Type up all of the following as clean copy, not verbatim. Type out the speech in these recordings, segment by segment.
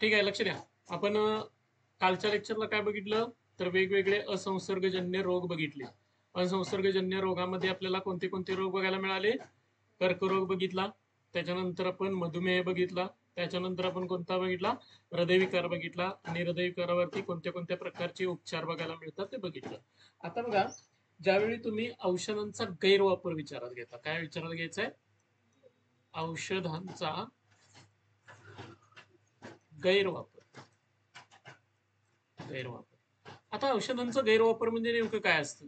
ठीक आहे, लक्ष द्या. आपण कालच्या लेक्चरला काय बघितलं, तर वेगवेगळे असंसर्गजन्य रोग बघितले. असंसर्गजन्य रोगामध्ये आपल्याला कोणते कोणते रोग बघायला मिळाले? कर्करोग बघितला, त्याच्यानंतर आपण मधुमेह बघितला, त्याच्यानंतर आपण कोणता बघितला? हृदयविकार बघितला, आणि हृदयविकारावरती कोणत्या कोणत्या प्रकारचे उपचार बघायला मिळतात ते बघितलं. आता बघा, ज्यावेळी तुम्ही औषधांचा गैरवापर विचारात घेता, काय विचारात घ्यायचंय? औषधांचा गैरवापर. आता औषधांचा गैरवापर म्हणजे नेमकं काय असतं?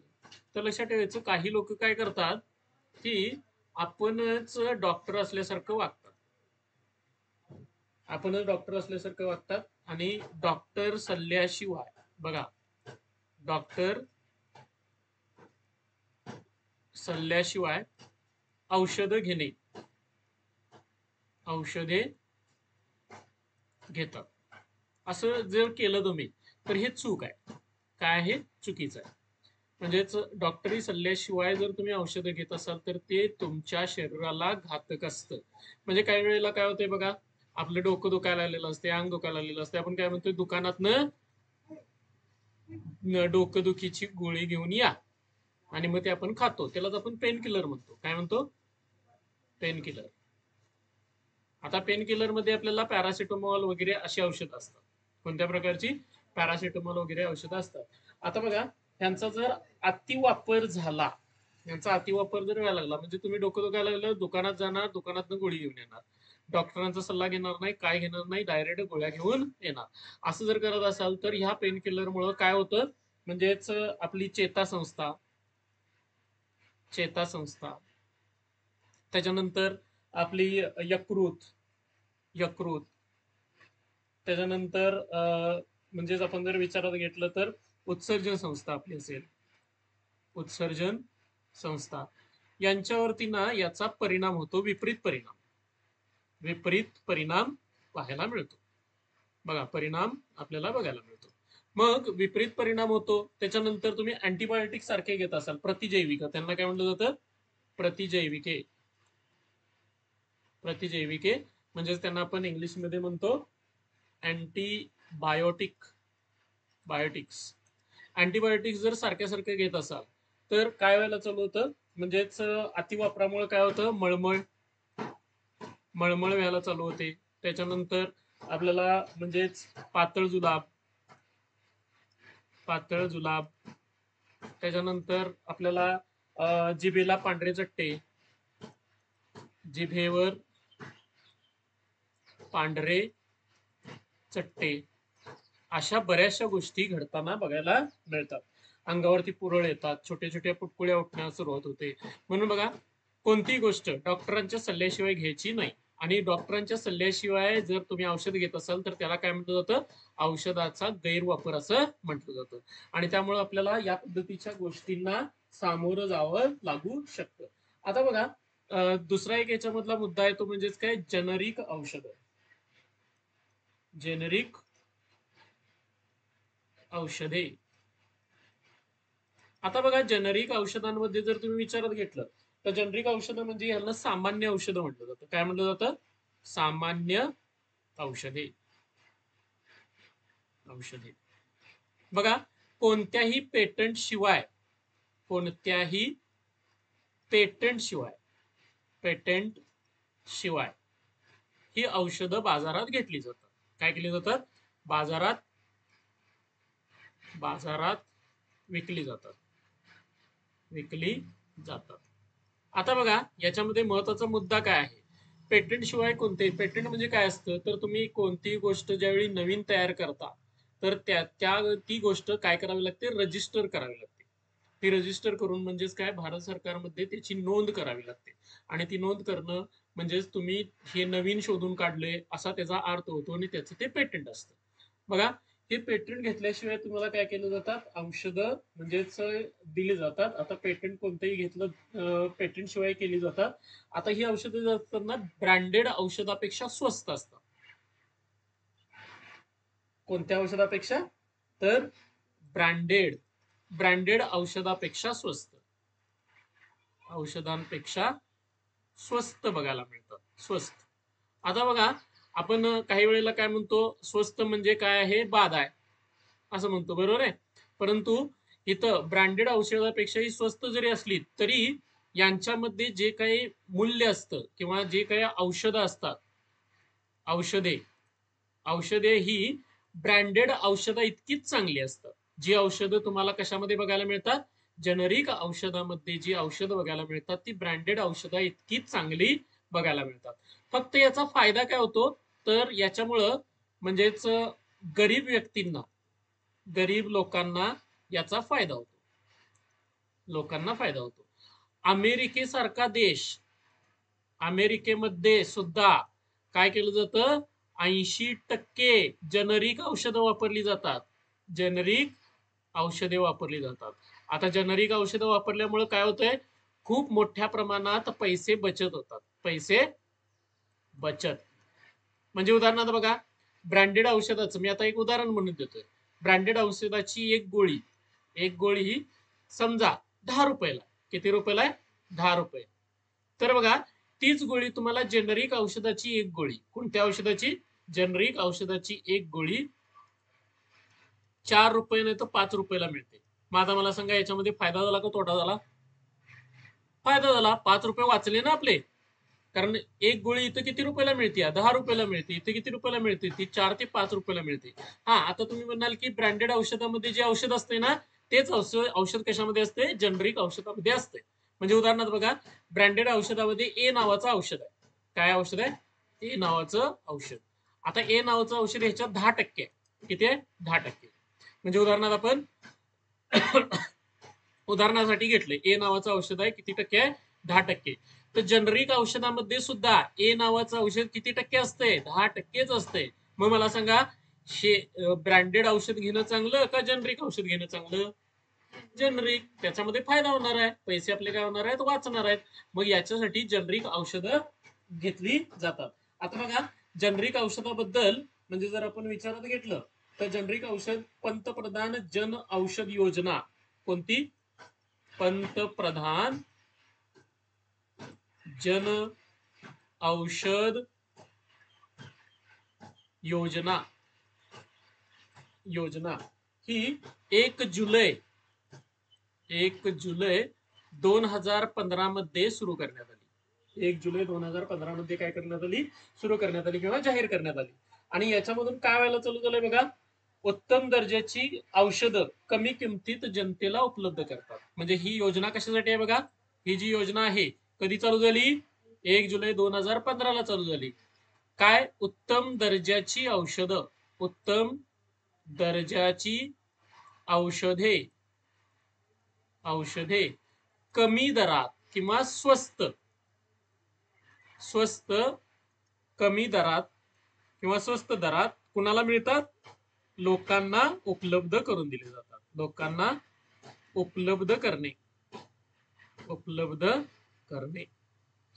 तर लक्षात ठेवायचं, काही लोक काय करतात की आपणच डॉक्टर असल्यासारखं वागतात. आपणच डॉक्टर असल्यासारखं वागतात आणि डॉक्टर सल्ल्याशिवाय, बघा, डॉक्टर सल्ल्याशिवाय औषधं घेणे, औषधे घेतात, असं जर केलं तुम्ही तर हे चूक आहे. काय आहे? चुकीचं आहे. म्हणजेच डॉक्टरी सल्ल्याशिवाय जर तुम्ही औषधं घेत असाल तर ते तुमच्या शरीराला घातक असतं. म्हणजे काही वेळेला काय होतंय बघा, आपलं डोकं दुखायला आलेलं असते, अंग दुखायला आलेलं असते, आपण काय म्हणतोय, दुकानातनं डोकंदुखीची गोळी घेऊन या, आणि मग ते आपण खातो, त्यालाच आपण पेन किलर म्हणतो. काय म्हणतो? Pain killer. आता पेन किलर मध्ये आपल्याला पॅरासिटामॉल वगैरे अशी औषधं असतात. कोणत्या प्रकारची? पॅरासिटामॉल वगैरे औषधं असतात. आता बघा, ह्यांचा जर अतिवापर झाला, यांचा अतिवापर जर व्हायला लागला, म्हणजे तुम्ही डोकं दुखायला लागलं, दुकानात जाणार, दुकानातनं गोळी घेऊन येणार, डॉक्टरांचा सल्ला घेणार नाही, काय घेणार नाही, डायरेक्ट गोळ्या घेऊन येणार. असं जर करत असाल तर ह्या पेन किलरमुळं काय होतं, म्हणजेच आपली चेतासंस्था, त्याच्यानंतर आपली यकृत, त्याच्यानंतर म्हणजेच आपण जर विचारात घेतलं तर उत्सर्जन संस्था आपली असेल, उत्सर्जन संस्था, यांच्यावरती ना याचा परिणाम होतो, विपरीत परिणाम पाहायला मिळतो. बघा, परिणाम आपल्याला बघायला मिळतो. मग विपरीत परिणाम होतो, त्याच्यानंतर तुम्ही अँटीबायोटिक सारखे घेत असाल, प्रतिजैविक, त्यांना काय म्हटलं जातं? प्रतिजैविके. म्हणजेच त्यांना आपण इंग्लिशमध्ये म्हणतो बायोटिक्स. अँटीबायोटिक्स जर सारख्या सारखे घेत असाल तर काय व्हायला चालू होतं, म्हणजेच अतिवापरामुळे काय होतं, मळमळ व्हायला चालू होते. त्याच्यानंतर आपल्याला म्हणजेच पातळ जुलाब, त्याच्यानंतर आपल्याला जिभेला पांढरे चट्टे, जिभेवर पांढरे चट्टे, अशा बऱ्याचशा गोष्टी घडताना बघायला मिळतात. अंगावरती पुरळ येतात, छोट्या छोट्या पुटकुळ्या उठण्यास सुरुवात होते. म्हणून बघा, कोणतीही गोष्ट डॉक्टरांच्या सल्ल्याशिवाय घ्यायची नाही. आणि डॉक्टरांच्या सल्ल्याशिवाय जर तुम्ही औषध घेत असाल तर त्याला काय म्हटलं जातं? औषधाचा गैरवापर असं म्हटलं जातं. आणि त्यामुळे आपल्याला या पद्धतीच्या गोष्टींना सामोरं जावं लागू शकतं. आता बघा, दुसरा एक याच्यामधला मुद्दा आहे तो म्हणजेच काय, जेनरिक औषधे. आता बघा, जेनरिक औषधांमध्ये जर तुम्ही विचारात घेतलं तर जेनरिक औषधं म्हणजे यांना सामान्य औषधं म्हटलं जातं. काय म्हटलं जातं? सामान्य औषधे. बघा, कोणत्याही पेटंट शिवाय ही औषधं बाजारात घेतली जातात. काय केली जातात? बाजारात विकली जातात. आता बघा, याच्यामध्ये महत्वाचा मुद्दा काय आहे? पेटंट शिवाय पेटंट म्हणजे काय असतं, तर तुम्ही कोणतीही गोष्ट ज्यावेळी नवीन तयार करता तर ती गोष्ट काय करावी लागते? रजिस्टर करावी लागते. ती रजिस्टर करून म्हणजेच काय, भारत सरकारमध्ये त्याची नोंद करावी लागते. आणि ती नोंद करणं म्हणजेच तुम्ही हे नवीन शोधून काढले असा त्याचा अर्थ होतो, आणि त्याचं ते पेटंट असतं. बघा, हे पेटंट घेतल्याशिवाय तुम्हाला काय केलं जातात? औषधं म्हणजेच दिली जातात. आता पेटंट कोणतंही घेतलं, पेटंट शिवाय केली जातात. आता ही औषधं असताना ब्रँडेड औषधापेक्षा स्वस्त असतात. कोणत्या औषधापेक्षा? तर ब्रँडेड औषधांपेक्षा स्वस्त बघायला मिळतात. आता बघा, आपण काही वेळेला काय म्हणतो, स्वस्त म्हणजे काय आहे, बाद आहे असं म्हणतो, बरोबर आहे. परंतु इथं ब्रँडेड औषधापेक्षाही स्वस्त जरी असली तरी यांच्यामध्ये जे काही मूल्य असतं किंवा जे काही औषधं असतात, औषधे ही ब्रँडेड औषधं इतकीच चांगली असतात. जी औषधं तुम्हाला कशामध्ये बघायला मिळतात, जेनरिक औषधामध्ये जी औषधं बघायला मिळतात ती ब्रँडेड औषधं इतकीच चांगली बघायला मिळतात. फक्त याचा फायदा काय होतो, तर याच्यामुळं म्हणजेच गरीब व्यक्तींना, गरीब लोकांना याचा फायदा होतो, लोकांना फायदा होतो. अमेरिकेसारखा देश, अमेरिकेमध्ये सुद्धा काय केलं जातं, 80% जेनरिक औषधं वापरली जातात, जेनरिक औषधे वापरली जातात. आता जेनरिक औषधं वापरल्यामुळे काय होतंय, खूप मोठ्या प्रमाणात पैसे बचत होतात, पैसे बचत. म्हणजे उदाहरणार्थ बघा, ब्रँडेड औषधाचं मी आता एक उदाहरण म्हणून देतोय. ब्रँडेड औषधाची एक गोळी ही समजा 10 रुपयाला, किती रुपयाला आहे, 10 रुपये. तर बघा, तीच गोळी तुम्हाला जेनरिक औषधाची एक गोळी, कोणत्या औषधाची, जेनरिक औषधाची एक गोळी 4 रुपये नाही तर 5 रुपयाला मिळते. मग आता मला सांगा, याच्यामध्ये फायदा झाला का तोटा झाला? फायदा झाला. 5 रुपये वाचले ना आपले. कारण एक गोळी इथं किती रुपयाला मिळते, 10 रुपयाला मिळते. इथं किती रुपयाला मिळते, ती 4 ते 5 रुपयाला मिळते. हा, आता तुम्ही म्हणाल की ब्रँडेड औषधामध्ये जे औषध असते ना, तेच औषध कशामध्ये असते, जेनरिक औषधामध्ये असते. म्हणजे उदाहरणार्थ बघा, ब्रँडेड औषधामध्ये ए नावाचं औषध आहे. काय औषध आहे, ए नावाचं औषध. आता ए नावाचं औषध ह्याच्यात 10% किती आहे, 10%. म्हणजे उदाहरणार्थ आपण उदाहरणासाठी घेतले, ए नावाचं औषध आहे, किती टक्के आहे, 10%. तर जेनरिक औषधामध्ये सुद्धा ए नावाचं औषध किती टक्के असते, 10%च असते. मग मला सांगा, ब्रँडेड औषध घेणं चांगलं का जेनरिक औषध घेणं चांगलं, जेनरिक. त्याच्यामध्ये फायदा होणार आहे, पैसे आपले काय होणार आहेत, वाचणार आहेत. मग याच्यासाठी जेनरिक औषधं घेतली जातात. आता बघा, जेनरिक औषधाबद्दल म्हणजे जर आपण विचारात घेतलं तर जेनरिक औषध, पंतप्रधान जन औषध योजना, कोणती, पंतप्रधान जन औषध योजना ही 1 जुलै 2015 मध्ये सुरू करण्यात आली. 1 जुलै 2015 मध्ये काय करण्यात आली, सुरू करण्यात आली किंवा जाहीर करण्यात आली. आणि याच्यामधून काय व्हायला चालू झालंय बघा, उत्तम दर्जाची औषधं कमी किमतीत जनतेला उपलब्ध करतात. म्हणजे ही योजना कशासाठी आहे बघा, ही जी योजना आहे कधी चालू झाली, 1 जुलै 2015 ला चालू झाली. काय, उत्तम दर्जाची औषधं, उत्तम दर्जाची औषधे कमी दरात किंवा कमी दरात किंवा स्वस्त दरात कुणाला मिळतात, लोकांना उपलब्ध करून दिले जातात. लोकांना उपलब्ध करणे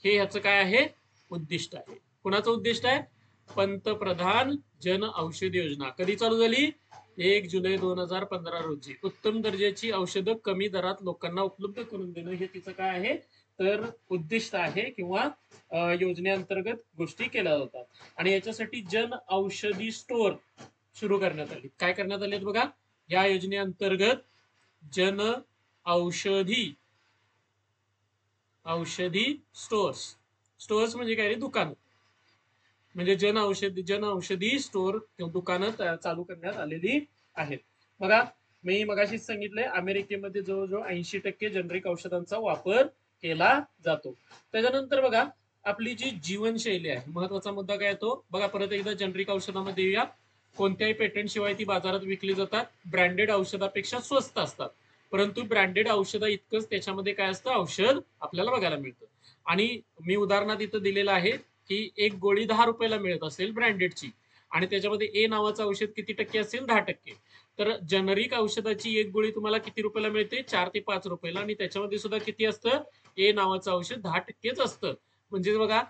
हे ह्याचं काय आहे, उद्दिष्ट आहे. कुणाचं उद्दिष्ट आहे, पंतप्रधान जन औषध योजना कधी चालू झाली, 1 जुलै 2015 रोजी. उत्तम दर्जाची औषधं कमी दरात लोकांना उपलब्ध करून देणं हे तिचं काय आहे, तर उद्दिष्ट आहे किंवा योजनेअंतर्गत गोष्टी केल्या जातात. आणि याच्यासाठी जन औषधी स्टोअर सुरू करण्यात आली. काय करण्यात आले बघा, या योजनेअंतर्गत जन औषधी स्टोअर्स म्हणजे काय रे, दुकान. म्हणजे जन औषधी स्टोअर दुकानं चालू करण्यात आलेली आहेत. बघा, मी मगाशीच सांगितलंय, अमेरिकेमध्ये जवळजवळ 80% जेनरिक औषधांचा वापर केला जातो. त्याच्यानंतर बघा, आपली जी जीवनशैली आहे, महत्वाचा मुद्दा काय येतो बघा, परत एकदा जेनरिक औषधामध्ये येऊया. कोणत्याही पेटंट शिवाय ती बाजारात विकली जातात. ब्रँडेड औषधापेक्षा स्वस्त असतात, परंतु ब्रँडेड औषध इतकंच त्याच्यामध्ये काय असतं, औषध आपल्याला बघायला मिळतं. आणि मी उदाहरणात इथं दिलेलं आहे की एक गोळी 10 रुपयाला मिळत असेल ब्रँडेडची, आणि त्याच्यामध्ये ए नावाचं औषध किती टक्के असेल, 10%. तर जेनरिक औषधाची एक गोळी तुम्हाला किती रुपयाला मिळते, 4 ते 5 रुपयाला, आणि त्याच्यामध्ये सुद्धा किती असतं, ए नावाचं औषध 10%च असतं. म्हणजे बघा,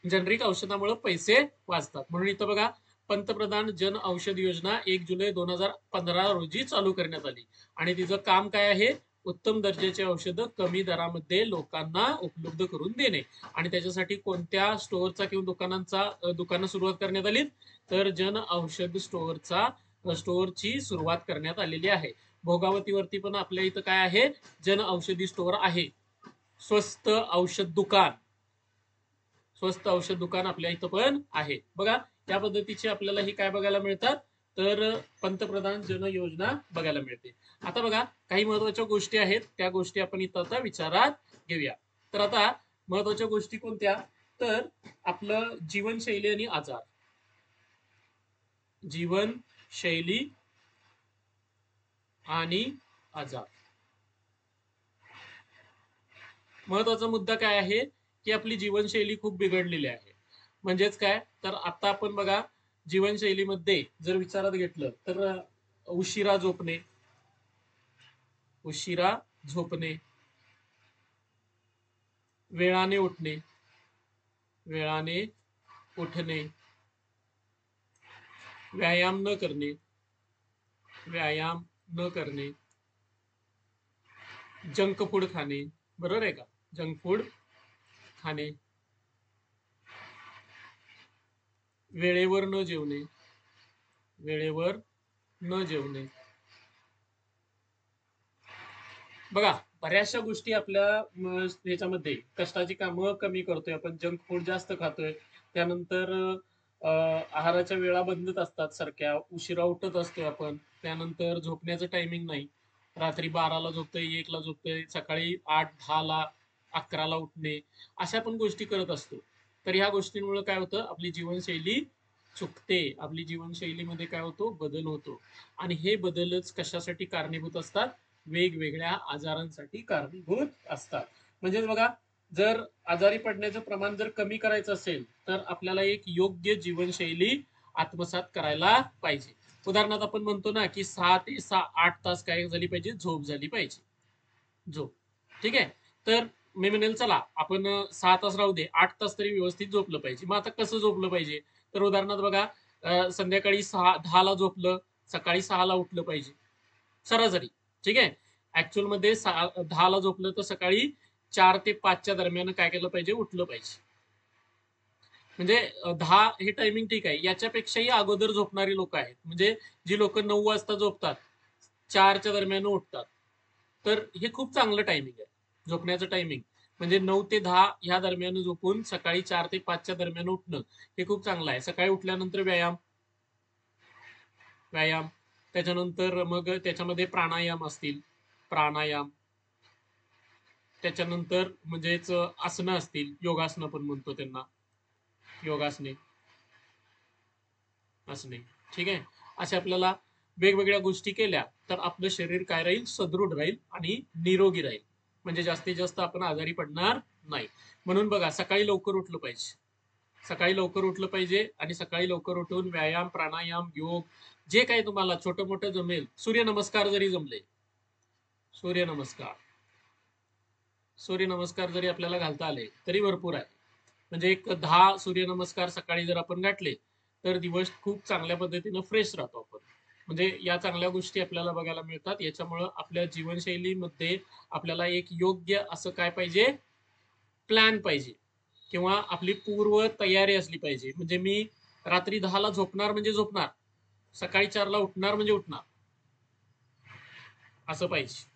जेनरिक औषधामुळे पैसे वाचतात. म्हणून इथं बघा, पंतप्रधान जन औषध योजना 1 जुलै 2015 रोजी चालू करण्यात आली. आणि तिचं काम काय आहे, उत्तम दर्जाची औषधं कमी दरामध्ये लोकांना उपलब्ध करून देणे. आणि त्याच्यासाठी कोणत्या स्टोअरचा किंवा दुकानं सुरुवात करण्यात आली, तर जन औषध स्टोअरची सुरुवात करण्यात आलेली आहे. भोगावतीवरती पण आपल्या इथं काय आहे, जन औषधी स्टोअर आहे. स्वस्त औषध दुकान आपल्या इथं पण आहे. बघा, त्या पद्धतीचे आपल्याला ही काय बघायला मिळतात, तर पंतप्रधान जन योजना बघायला मिळते. आता बघा, काही महत्वाच्या गोष्टी आहेत, त्या गोष्टी आपण इथं आता विचारात घेऊया. तर आता महत्वाच्या गोष्टी कोणत्या, तर आपलं जीवनशैली आणि आजार. जीवनशैली आणि आजार. महत्वाचा मुद्दा काय आहे, की आपली जीवनशैली खूप बिघडलेली आहे. म्हणजेच काय, तर आता आपण बघा, जीवनशैलीमध्ये जर विचारात घेतलं तर उशिरा झोपणे, वेळाने उठणे, व्यायाम न करणे, जंक फूड खाणे, बरोबर आहे का, जंक फूड खाणे, वेळेवर न जेवणे. बघा, बऱ्याचशा गोष्टी आपल्या ह्याच्यामध्ये कष्टाची कामं कमी करतोय आपण, जंक फूड जास्त खातोय, त्यानंतर आहाराच्या वेळा बदलत असतात सारख्या, उशिरा उठत असतोय आपण, त्यानंतर झोपण्याचं टायमिंग नाही, रात्री 12ला झोपतोय, 1ला झोपतोय, सकाळी 8-10ला 11ला उठणे, अशा पण गोष्टी करत असतो. तर ह्या गोष्टींमुळे काय होतं, आपली जीवनशैली चुकते, आपली जीवनशैलीमध्ये काय होतो, बदल होतो. आणि हे बदलच कशासाठी कारणीभूत असतात, वेगवेगळ्या आजारांसाठी कारणीभूत असतात. म्हणजेच बघा, जर आजारी पडण्याचं प्रमाण जर कमी करायचं असेल, तर आपल्याला एक योग्य जीवनशैली आत्मसात करायला पाहिजे. उदाहरणार्थ आपण म्हणतो ना, की 6 ते 8 तास काय झाली पाहिजे, झोप झाली पाहिजे, झोप. ठीक आहे. तर मी म्हणेल चला आपण 6 तास राहू दे, 8 तास तरी व्यवस्थित झोपलं पाहिजे. मग आता कसं झोपलं पाहिजे, तर उदाहरणार्थ बघा, संध्याकाळी 10ला झोपलं, सकाळी 6ला उठलं पाहिजे, सरासरी. ठीक आहे. ऍक्च्युअल मध्ये 10ला झोपलं तर सकाळी 4 ते 5च्या दरम्यान काय केलं पाहिजे, उठलं पाहिजे. म्हणजे 10 हे टायमिंग ठीक आहे, याच्यापेक्षाही अगोदर झोपणारी लोक आहेत, म्हणजे जी लोक 9 वाजता झोपतात, 4च्या दरम्यान उठतात, तर हे खूप चांगलं टायमिंग आहे झोपण्याचं टायमिंग. म्हणजे 9 ते 10 ह्या दरम्यान झोपून सकाळी 4 ते 5च्या दरम्यान उठणं हे खूप चांगलं आहे. सकाळी उठल्यानंतर व्यायाम, त्याच्यानंतर मग त्याच्यामध्ये प्राणायाम असतील, त्याच्यानंतर म्हणजेच आसनं असतील, योगासनं पण म्हणतो त्यांना, योगासने असणे. ठीक आहे. अशा आपल्याला वेगवेगळ्या गोष्टी केल्या तर आपलं शरीर काय राहील, सदृढ राहील आणि निरोगी राहील. म्हणजे जास्तीत जास्त आपण आजारी पडणार नाही. म्हणून बघा, सकाळी लवकर उठलं पाहिजे आणि सकाळी लवकर उठून व्यायाम, प्राणायाम, योग, जे काही तुम्हाला छोटं मोठं जमेल, सूर्यनमस्कार जरी जमले, सूर्यनमस्कार जरी आपल्याला घालता आले तरी भरपूर आहे. म्हणजे एक 10 सूर्यनमस्कार सकाळी जर आपण गाठले तर दिवस खूप चांगल्या पद्धतीनं फ्रेश राहतो आपण. म्हणजे या चांगल्या गोष्टी आपल्याला बघायला मिळतात. याच्यामुळं आपल्या जीवनशैलीमध्ये आपल्याला एक योग्य असं काय पाहिजे, प्लॅन पाहिजे, किंवा आपली पूर्व तयारी असली पाहिजे. म्हणजे मी रात्री 10ला झोपणार म्हणजे झोपणार, सकाळी 4ला उठणार म्हणजे उठणार, असं पाहिजे.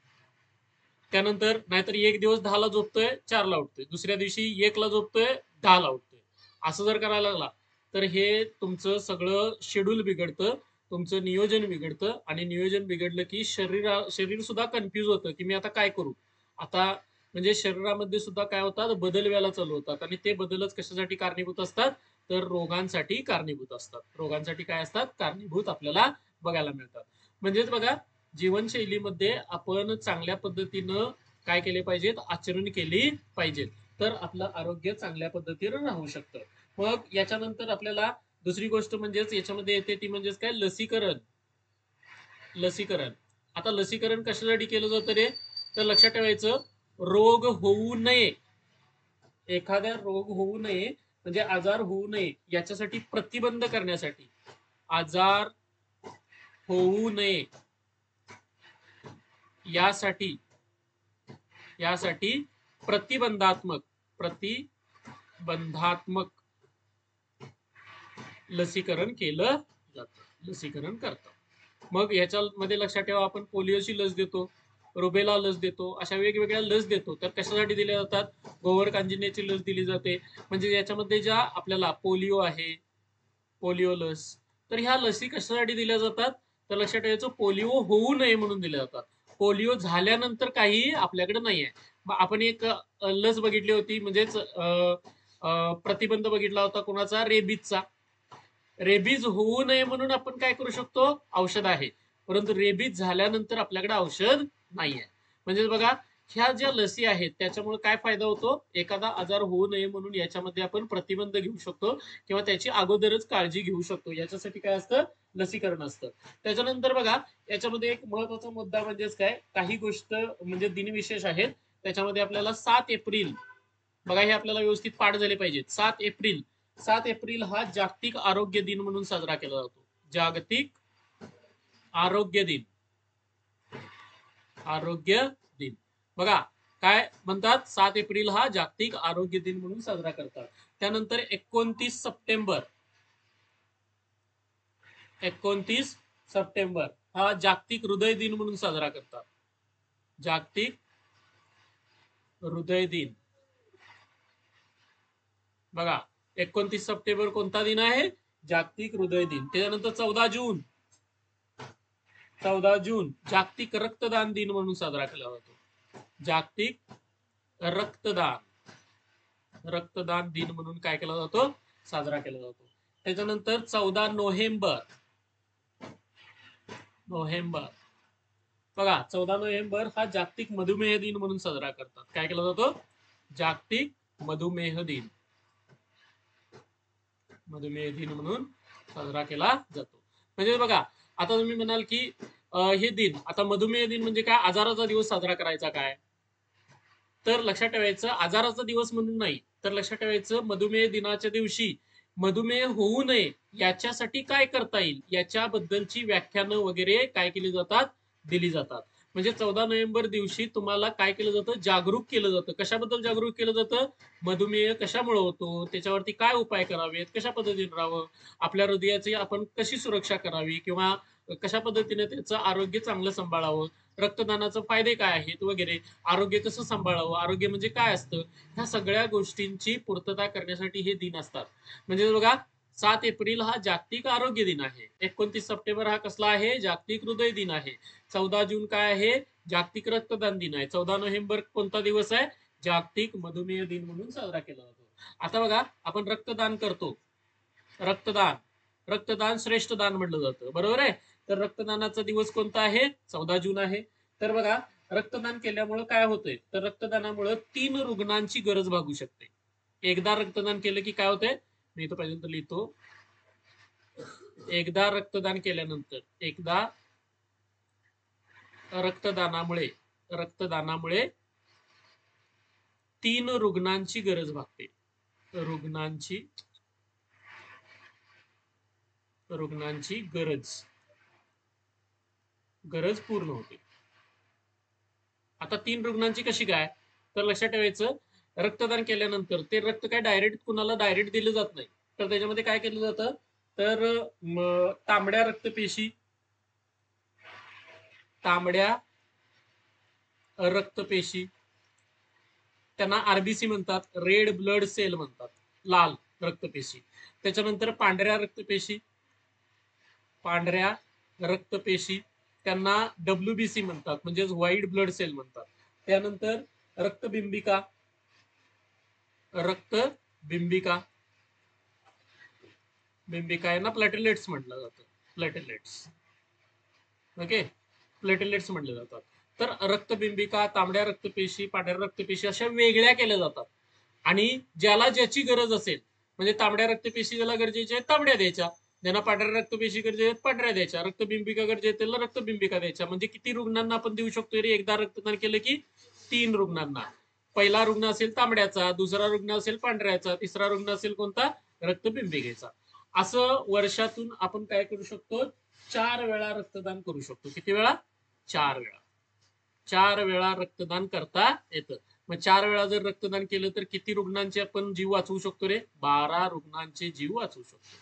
त्यानंतर नाहीतर एक दिवस 10ला झोपतोय, 4ला उठतोय, दुसऱ्या दिवशी 1ला झोपतोय, 10ला उठतोय, असं जर करायला लागला तर हे तुमचं सगळं शेड्यूल बिघडतं, तुमचं नियोजन बिघडतं. आणि नियोजन बिघडलं की शरीर सुद्धा कन्फ्यूज होतं, की मी आता काय करू. आता म्हणजे शरीरामध्ये सुद्धा काय होतात, बदल व्हायला चालू होतात, आणि ते बदलच कशासाठी कारणीभूत असतात, तर रोगांसाठी कारणीभूत असतात. रोगांसाठी काय असतात, कारणीभूत आपल्याला बघायला मिळतात. म्हणजेच बघा, जीवनशैलीमध्ये आपण चांगल्या पद्धतीनं काय केले पाहिजेत, आचरण केली पाहिजेत, तर आपलं आरोग्य चांगल्या पद्धतीनं राहू शकतं. मग याच्यानंतर आपल्याला दुसरी गोष्ट म्हणजेच याच्यामध्ये येते ती म्हणजेच काय, लसीकरण. आता लसीकरण कशासाठी केलं जातं रे, तर लक्षात ठेवायचं, रोग होऊ नये, एखाद्या रोग होऊ नये, म्हणजे आजार होऊ नये, याच्यासाठी प्रतिबंध करण्यासाठी, आजार होऊ नये यासाठी यासाठी प्रतिबंधात्मक लसीकरण केलं जातं, लसीकरण करतात. मग याच्यामध्ये लक्षात ठेवा, आपण पोलिओची लस देतो, रुबेला लस देतो, अशा वेगवेगळ्या लस देतो. तर कशासाठी दिल्या जातात? गोवर कांजिण्याची लस दिली जाते. म्हणजे याच्यामध्ये ज्या आपल्याला पोलिओ आहे, पोलिओ लस, तर ह्या लसी कशासाठी दिल्या जातात? तर लक्षात ठेवायचं, पोलिओ होऊ नये म्हणून दिल्या जातात. पोलिओ झाल्यानंतर काही आपल्याकडे नाही आहे. आपण एक लस बघितली होती, म्हणजेच प्रतिबंध बघितला होता कोणाचा? रेबीजचा. रेबीज होऊ नये म्हणून आपण काय करू शकतो? औषध आहे. परंतु रेबीज झाल्यानंतर आपल्याकडे औषध नाहीये. म्हणजे बघा, ह्या ज्या लसी आहेत त्याच्यामुळे काय फायदा होतो? एखादा आजार होऊ नये म्हणून याच्यामध्ये आपण प्रतिबंध घेऊ शकतो किंवा त्याची अगोदरच काळजी घेऊ शकतो. याच्यासाठी काय असतं? लसीकरण असतं. त्याच्यानंतर बघा, याच्यामध्ये एक महत्वाचा मुद्दा म्हणजेच काय, काही गोष्ट म्हणजे दिनविशेष आहेत. त्याच्यामध्ये आपल्याला 7 एप्रिल, बघा हे आपल्याला व्यवस्थित पाठ झाले पाहिजेत. 7 एप्रिल हा जागतिक आरोग्य दिन म्हणून साजरा केला जातो. जागतिक आरोग्य दिन. आरोग्य दिन बघा काय म्हणतात? 7 एप्रिल हा जागतिक आरोग्य दिन म्हणून साजरा करतात. त्यानंतर 29 सप्टेंबर हा जागतिक हृदय दिन म्हणून साजरा करतात. जागतिक हृदय दिन. बघा 29 सप्टेंबर कोणता दिन आहे? जागतिक हृदय दिन. त्याच्यानंतर 14 जून जागतिक रक्तदान दिन म्हणून साजरा केला जातो. जागतिक रक्तदान दिन म्हणून काय केला जातो? साजरा केला जातो. त्याच्यानंतर 14 नोव्हेंबर बघा 14 नोव्हेंबर हा जागतिक मधुमेह दिन म्हणून साजरा करतात. काय केला जातो? जागतिक मधुमेह दिन म्हणून साजरा केला जातो. म्हणजे बघा, आता तुम्ही म्हणाल की हे दिन, आता मधुमेह दिन म्हणजे काय? आजाराचा दिवस साजरा करायचा काय? तर लक्षात ठेवायचं, आजाराचा दिवस म्हणून नाही, तर लक्षात ठेवायचं मधुमेह दिनाच्या दिवशी मधुमेह होऊ नये याच्यासाठी काय करता येईल याच्याबद्दलची व्याख्यानं वगैरे काय केली जातात? दिली जातात. म्हणजे 14 नोव्हेंबर दिवशी तुम्हाला काय केलं जातं? जागरूक केलं जातं. कशाबद्दल जागरूक केलं जातं? मधुमेह कशामुळे होतो, त्याच्यावरती काय उपाय करावेत, कशा पद्धतीने राहावं, आपल्या हृदयाची आपण कशी सुरक्षा करावी किंवा कशा पद्धतीने त्याचं आरोग्य चांगलं सांभाळावं, रक्तदानाचे फायदे काय आहेत वगैरे, आरोग्य कसं सांभाळावं, आरोग्य म्हणजे काय असतं, ह्या सगळ्या गोष्टींची पूर्तता करण्यासाठी हे दिन असतात. म्हणजे बघा, 7 एप्रिल हा जागतिक आरोग्य दिन आहे. 29 सप्टेंबर हा कसला आहे? जागतिक हृदय दिन आहे. 14 जून काय आहे? जागतिक रक्तदान दिन आहे. 14 नोव्हेंबर कोणता दिवस आहे? जागतिक मधुमेह दिन म्हणून साजरा केला जातो. आता बघा, आपण रक्तदान करतो. रक्तदान श्रेष्ठ दान म्हटलं जातं, बरोबर आहे? तर रक्तदानाचा दिवस कोणता आहे? 14 जून आहे. तर बघा, रक्तदान केल्यामुळे काय होतंय? तर रक्तदानामुळे 3 रुग्णांची गरज भागू शकते. एकदा रक्तदान केलं की काय होतंय? मी इथं पाहिजे तर लिहितो. एकदा रक्तदान केल्यानंतर, रक्तदानामुळे 3 रुग्णांची गरज भागते. रुग्णांची गरज पूर्ण होते. आता 3 रुग्णांची कशी काय? तर लक्षात ठेवायचं, रक्तदान केल्यानंतर ते रक्त काय डायरेक्ट कुणाला डायरेक्ट दिलं जात नाही. तर त्याच्यामध्ये काय केलं जातं? तर तांबड्या रक्तपेशी, त्यांना आरबीसी म्हणतात, रेड ब्लड सेल म्हणतात, लाल रक्तपेशी. त्याच्यानंतर पांढऱ्या रक्तपेशी त्यांना डब्ल्यूबीसी म्हणतात, म्हणजेच व्हाईट ब्लड सेल म्हणतात. त्यानंतर रक्तबिंबिका यांना प्लेटलेट्स म्हटलं जातं. प्लेटलेट्स म्हटले जातात. तर रक्तबिंबिका, तांबड्या रक्तपेशी, पांढऱ्या रक्तपेशी अशा वेगळ्या केल्या जातात. आणि ज्याला ज्याची गरज असेल, म्हणजे तांबड्या रक्तपेशी ज्याला गरजेच्या आहेत तांबड्या द्यायच्या, ज्यांना पांढऱ्या रक्तपेशी गरजेच्या आहेत पांढऱ्या द्यायच्या, रक्तबिंबिका गरजेच्या त्याला रक्तबिंबिका द्यायच्या. म्हणजे किती रुग्णांना आपण देऊ शकतो? एकदा रक्तदान केलं की 3 रुग्णांना. पहिला रुग्ण असेल तांबड्याचा, दुसरा रुग्ण असेल पांढऱ्याचा, तिसरा रुग्ण असेल कोणता? रक्तबिंबिकेचा. असं वर्षातून आपण काय करू शकतो? 4 वेळा रक्तदान करू शकतो. किती वेळा? 4 वेळा. 4 वेळा रक्तदान करता येतं. मग 4 वेळा जर रक्तदान केलं तर किती रुग्णांचे आपण जीव वाचवू शकतो रे? 12 रुग्णांचे जीव वाचवू शकतो.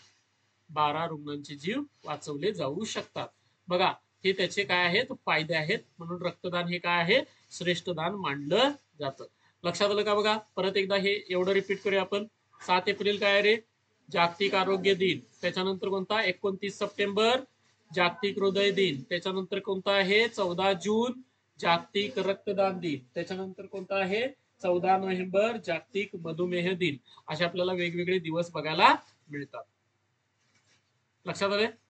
12 रुग्णांचे जीव वाचवले जाऊ शकतात. बघा, हे त्याचे काय आहेत? फायदे आहेत. म्हणून रक्तदान हे काय आहे? श्रेष्ठ दान मानलं जातं. लक्षात आलं का? बघा, परत एकदा हे एवढं रिपीट करूया आपण. 7 एप्रिल काय रे? जागतिक आरोग्य दिन. त्याच्यानंतर कोणता? 29 सप्टेंबर जागतिक हृदय दिन. त्याच्यानंतर कोणता आहे? 14 जून जागतिक रक्तदान दिन. त्याच्यानंतर कोणता आहे? 14 नोव्हेंबर जागतिक मधुमेह दिन. असे आपल्याला वेगवेगळे दिवस बघायला मिळतात. लक्षात आले?